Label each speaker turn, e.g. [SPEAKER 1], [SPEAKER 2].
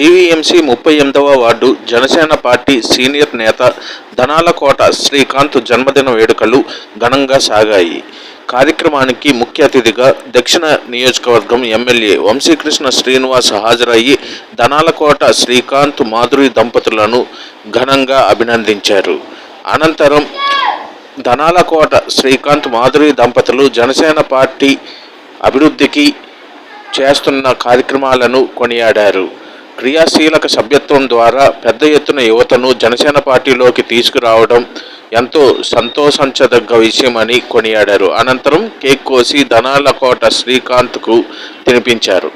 [SPEAKER 1] GVMC 38వ ward Janasena party senior నేత ధనాలకోట శ్రీకాంత్ జన్మదిన వేడుకలు ఘనంగా సాగాయి. కార్యక్రమానికి ముఖ్య అతిథిగా దక్షిణ నియోజకవర్గం ఎమ్మెల్యే వంశీకృష్ణ శ్రీనివాస్ హాజరయ్యి ధనాలకోట శ్రీకాంత్ మాధురి దంపతులను ఘనంగా అభినందించారు. అనంతరం ధనాలకోట శ్రీకాంత్ మాధురి దంపతులు జనసేన పార్టీ అభివృద్ధికి చేస్తున్న కార్యక్రమాలను కొనియాడారు. క్రియాశీలక సభ్యత్వం ద్వారా పెద్ద ఎత్తున యువతను జనసేన పార్టీలోకి తీసుకురావడం ఎంతో సంతోషించదగ్గ విషయమని కొనియాడారు. అనంతరం కేక్ కోసి ధనాలకోట శ్రీకాంత్కు తినిపించారు.